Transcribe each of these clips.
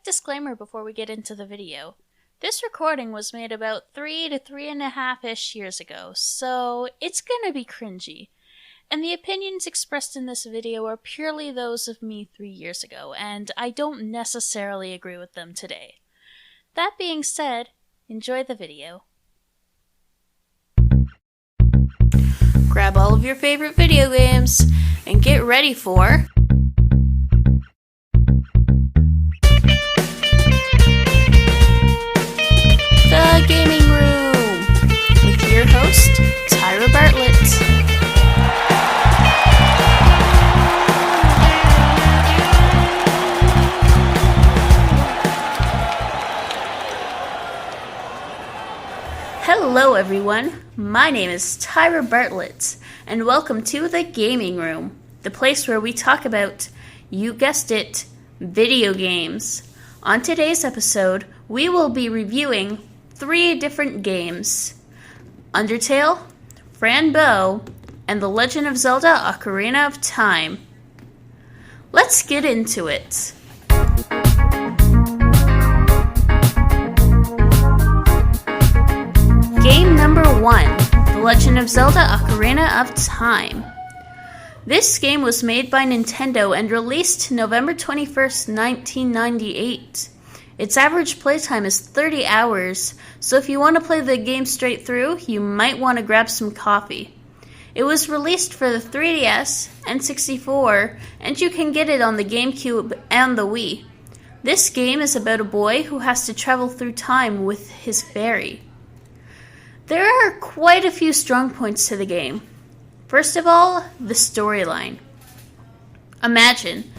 disclaimer before we get into the video. This recording was made about 3 to 3.5-ish years ago, so it's gonna be cringy. And the opinions expressed in this video are purely those of me 3 years ago, and I don't necessarily agree with them today. That being said, enjoy the video. Grab all of your favorite video games and get ready for The Gaming Room with your host, Tyra Bartlett. Hello everyone, my name is Tyra Bartlett, and welcome to The Gaming Room, the place where we talk about, you guessed it, video games. On today's episode, we will be reviewing 3 different games: Undertale, Franbow, and The Legend of Zelda: Ocarina of Time. Let's get into it. Game number 1, The Legend of Zelda: Ocarina of Time. This game was made by Nintendo and released November 21st, 1998. Its average playtime is 30 hours, so if you want to play the game straight through, you might want to grab some coffee. It was released for the 3DS, N64, and you can get it on the GameCube and the Wii. This game is about a boy who has to travel through time with his fairy. There are quite a few strong points to the game. First of all, the storyline. Imagine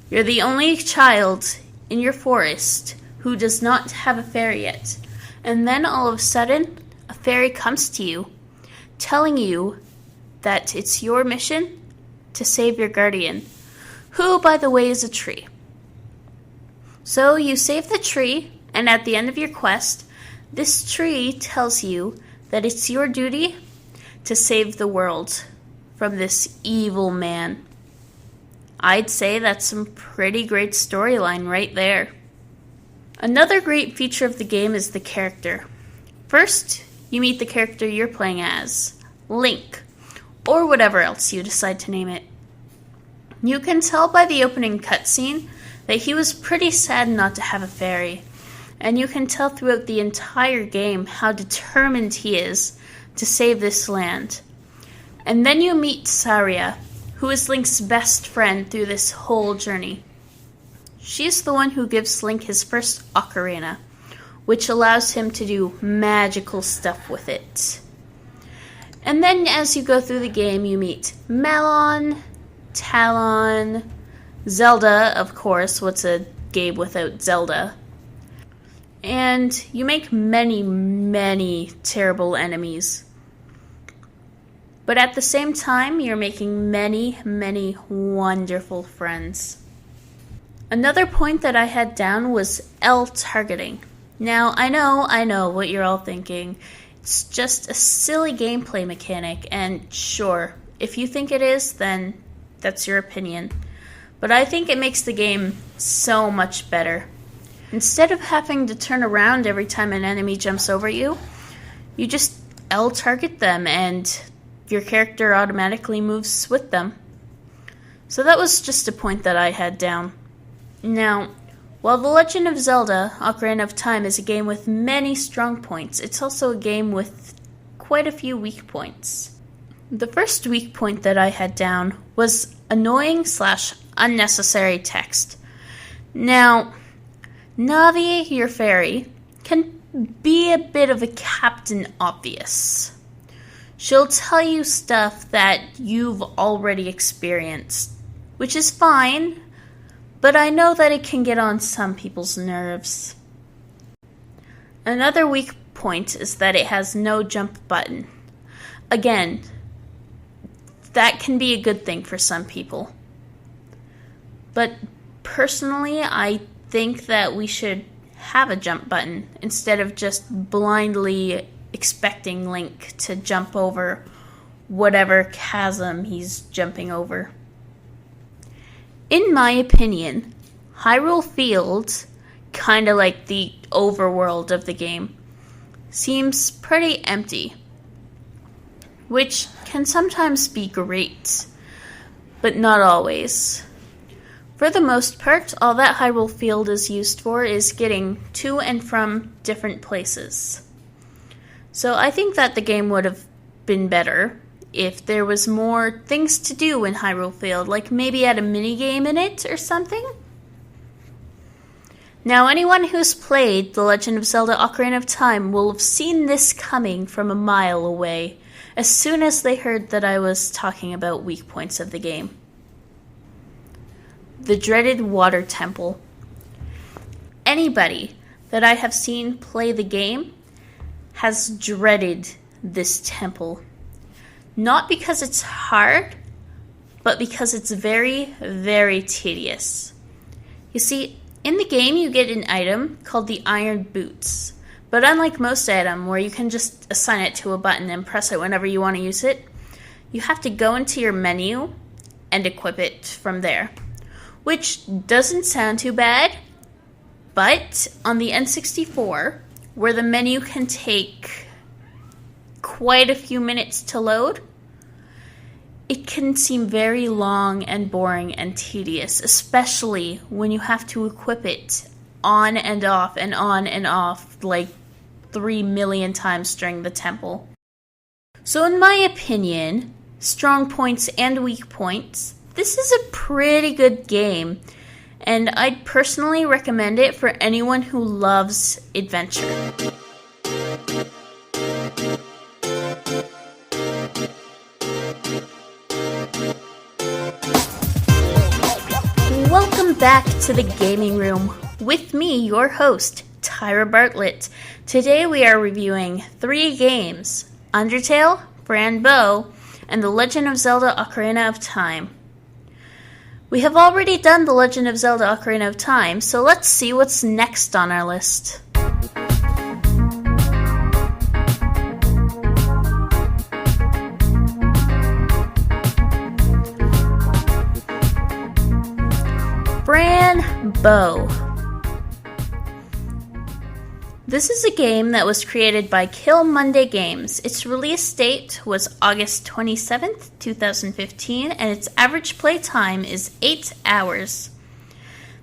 you're the only child in your forest who does not have a fairy yet, and then all of a sudden, a fairy comes to you, telling you that it's your mission to save your guardian, who, by the way, is a tree. So you save the tree, and at the end of your quest, this tree tells you that it's your duty to save the world from this evil man. I'd say that's some pretty great storyline right there. Another great feature of the game is the character. First, you meet the character you're playing as, Link, or whatever else you decide to name it. You can tell by the opening cutscene that he was pretty sad not to have a fairy, and you can tell throughout the entire game how determined he is to save this land. And then you meet Saria, who is Link's best friend through this whole journey. She's the one who gives Link his first ocarina, which allows him to do magical stuff with it. And then as you go through the game, you meet Malon, Talon, Zelda, of course, what's a game without Zelda? And you make many, many terrible enemies. But at the same time, you're making many, many wonderful friends. Another point that I had down was L targeting. Now, I know what you're all thinking. It's just a silly gameplay mechanic, and sure, if you think it is, then that's your opinion. But I think it makes the game so much better. Instead of having to turn around every time an enemy jumps over you, you just L target them and your character automatically moves with them. So that was just a point that I had down. Now, while The Legend of Zelda: Ocarina of Time is a game with many strong points, it's also a game with quite a few weak points. The first weak point that I had down was annoying/unnecessary text. Now, Navi, your fairy, can be a bit of a Captain Obvious. She'll tell you stuff that you've already experienced, which is fine, but I know that it can get on some people's nerves. Another weak point is that it has no jump button. Again, that can be a good thing for some people. But personally, I think that we should have a jump button instead of just blindly expecting Link to jump over whatever chasm he's jumping over. In my opinion, Hyrule Fields kind of like the overworld of the game, seems pretty empty, which can sometimes be great, but not always. For the most part, all that Hyrule Field is used for is getting to and from different places. So I think that the game would have been better if there was more things to do in Hyrule Field, like maybe add a minigame in it or something. Now, anyone who's played The Legend of Zelda Ocarina of Time will have seen this coming from a mile away, as soon as they heard that I was talking about weak points of the game. The dreaded water temple. Anybody that I have seen play the game has dreaded this temple. Not because it's hard, but because it's very, very tedious. You see, in the game you get an item called the Iron Boots, but unlike most items where you can just assign it to a button and press it whenever you want to use it, you have to go into your menu and equip it from there. Which doesn't sound too bad, but on the N64, where the menu can take quite a few minutes to load, it can seem very long and boring and tedious, especially when you have to equip it on and off like 3 million times during the temple. So in my opinion, strong points and weak points, this is a pretty good game, and I'd personally recommend it for anyone who loves adventure. Welcome back to the gaming room with me, your host, Tyra Bartlett. Today we are reviewing 3 games: Undertale, Brand Bow, and The Legend of Zelda Ocarina of Time. We have already done The Legend of Zelda Ocarina of Time, so let's see what's next on our list. Brand Bow. This is a game that was created by Kill Monday Games. Its release date was August 27th, 2015, and its average play time is 8 hours.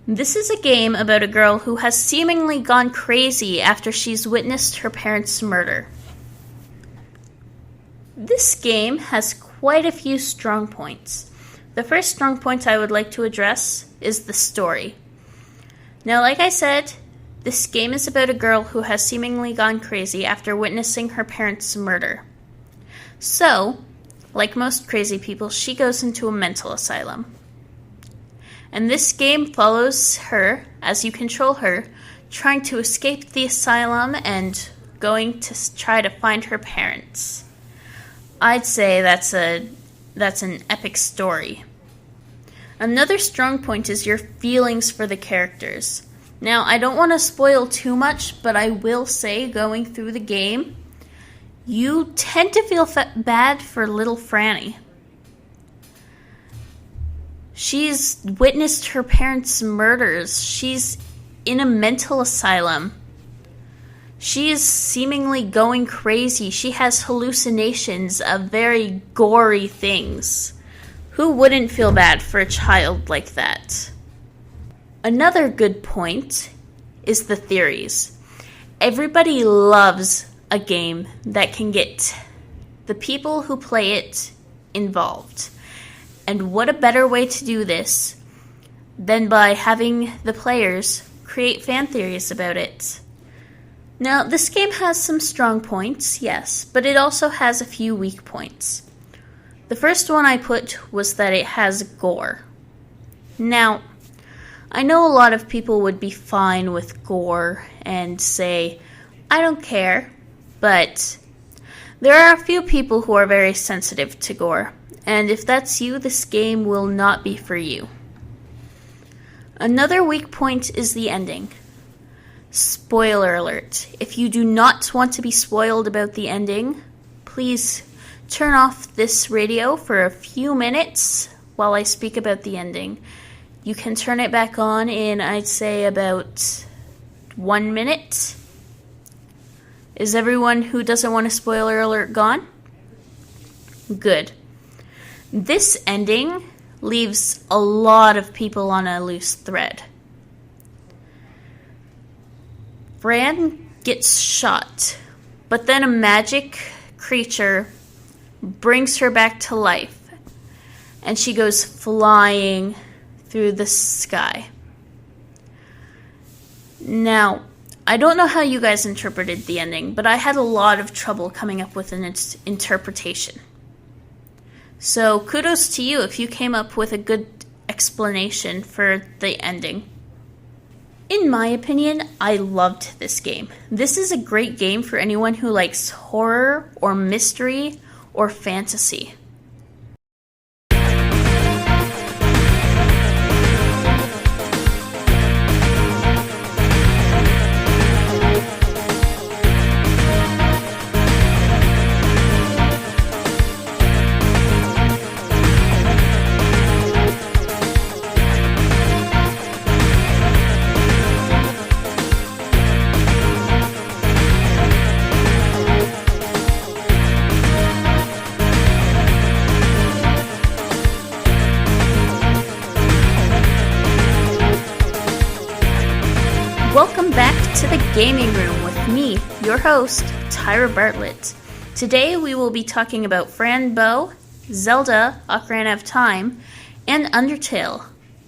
This is a game about a girl who has seemingly gone crazy after she's witnessed her parents' murder. This game has quite a few strong points. The first strong point I would like to address is the story. Now, like I said, this game is about a girl who has seemingly gone crazy after witnessing her parents' murder. So, like most crazy people, she goes into a mental asylum. And this game follows her, as you control her, trying to escape the asylum and going to try to find her parents. I'd say that's an epic story. Another strong point is your feelings for the characters. Now, I don't want to spoil too much, but I will say, going through the game, you tend to feel bad for little Franny. She's witnessed her parents' murders. She's in a mental asylum. She is seemingly going crazy. She has hallucinations of very gory things. Who wouldn't feel bad for a child like that? Another good point is the theories. Everybody loves a game that can get the people who play it involved. And what a better way to do this than by having the players create fan theories about it. Now, this game has some strong points, yes, but it also has a few weak points. The first one I put was that it has gore. Now, I know a lot of people would be fine with gore and say, I don't care, but there are a few people who are very sensitive to gore, and if that's you, this game will not be for you. Another weak point is the ending. Spoiler alert. If you do not want to be spoiled about the ending, please turn off this radio for a few minutes while I speak about the ending. You can turn it back on in, I'd say, about 1 minute. Is everyone who doesn't want a spoiler alert gone? Good. This ending leaves a lot of people on a loose thread. Fran gets shot, but then a magic creature brings her back to life, and she goes flying through the sky. Now, I don't know how you guys interpreted the ending, but I had a lot of trouble coming up with an interpretation. So kudos to you if you came up with a good explanation for the ending. In my opinion, I loved this game. This is a great game for anyone who likes horror or mystery or fantasy. Welcome back to the gaming room with me, your host, Tyra Bartlett. Today we will be talking about Fran Bow, Zelda, Ocarina of Time, and Undertale.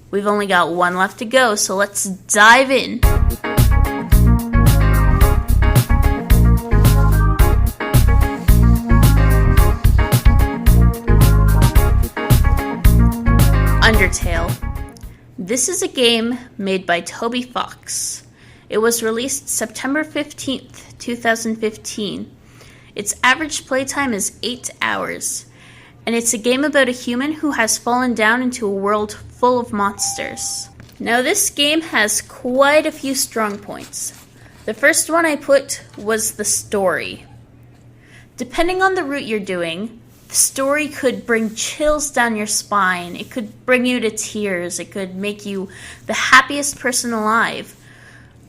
We've only got one left to go, so let's dive in. Undertale. This is a game made by Toby Fox. It was released September 15th, 2015. Its average playtime is 8 hours, and it's a game about a human who has fallen down into a world full of monsters. Now, this game has quite a few strong points. The first one I put was the story. Depending on the route you're doing, the story could bring chills down your spine, it could bring you to tears, it could make you the happiest person alive.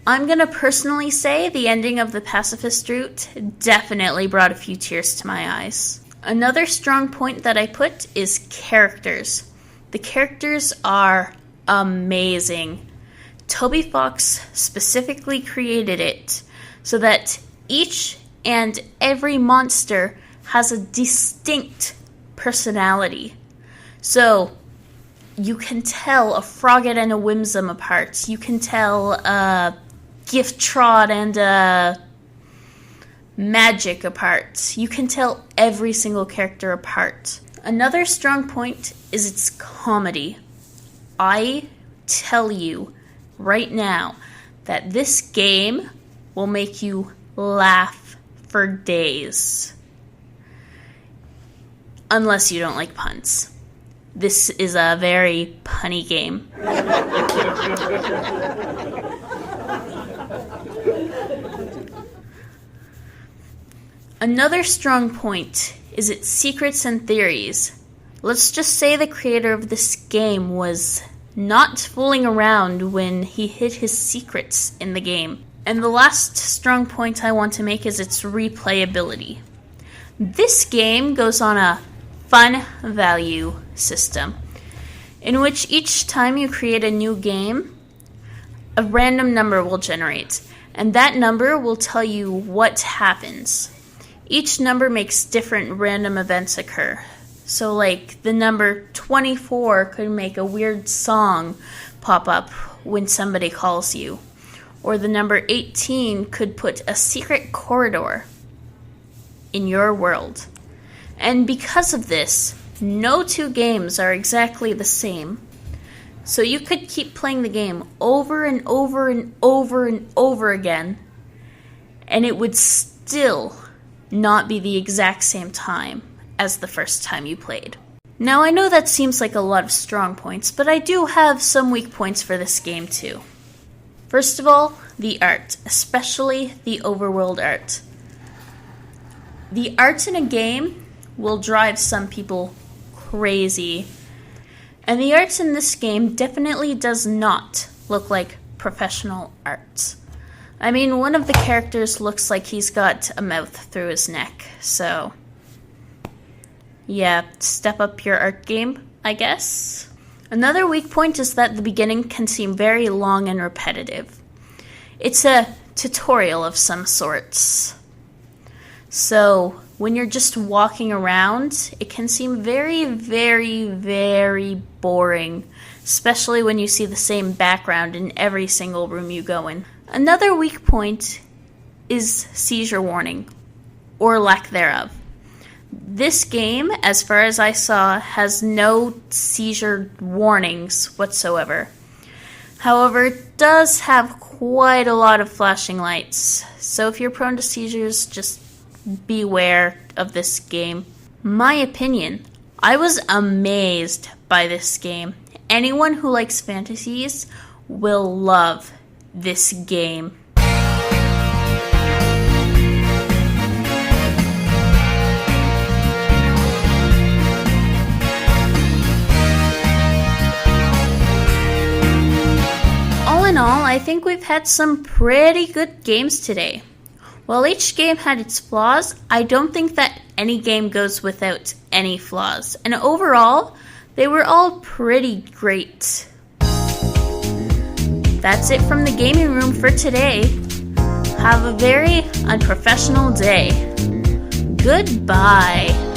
I'm going to personally say the ending of the pacifist route definitely brought a few tears to my eyes. Another strong point that I put is characters. The characters are amazing. Toby Fox specifically created it so that each and every monster has a distinct personality. So you can tell a Frogget and a Whimsum apart. You can tell a Gift Trot and a Magic apart. You can tell every single character apart. Another strong point is its comedy. I tell you right now that this game will make you laugh for days. Unless you don't like puns. This is a very punny game. Another strong point is its secrets and theories. Let's just say the creator of this game was not fooling around when he hid his secrets in the game. And the last strong point I want to make is its replayability. This game goes on a fun value system, in which each time you create a new game, a random number will generate, and that number will tell you what happens. Each number makes different random events occur. So like the number 24 could make a weird song pop up when somebody calls you. Or the number 18 could put a secret corridor in your world. And because of this, no two games are exactly the same. So you could keep playing the game over and over and over and over again, and it would still not be the exact same time as the first time you played. Now, I know that seems like a lot of strong points, but I do have some weak points for this game too. First of all, the art, especially the overworld art. The art in a game will drive some people crazy, and the art in this game definitely does not look like professional art. I mean, one of the characters looks like he's got a mouth through his neck, so yeah, step up your art game, I guess. Another weak point is that the beginning can seem very long and repetitive. It's a tutorial of some sorts. So, when you're just walking around, it can seem very, very, very boring, especially when you see the same background in every single room you go in. Another weak point is seizure warning, or lack thereof. This game, as far as I saw, has no seizure warnings whatsoever. However, it does have quite a lot of flashing lights, so if you're prone to seizures, just beware of this game. My opinion, I was amazed by this game. Anyone who likes fantasies will love this game. All in all, I think we've had some pretty good games today. While each game had its flaws, I don't think that any game goes without any flaws. And overall, they were all pretty great. That's it from the gaming room for today. Have a very unprofessional day. Goodbye.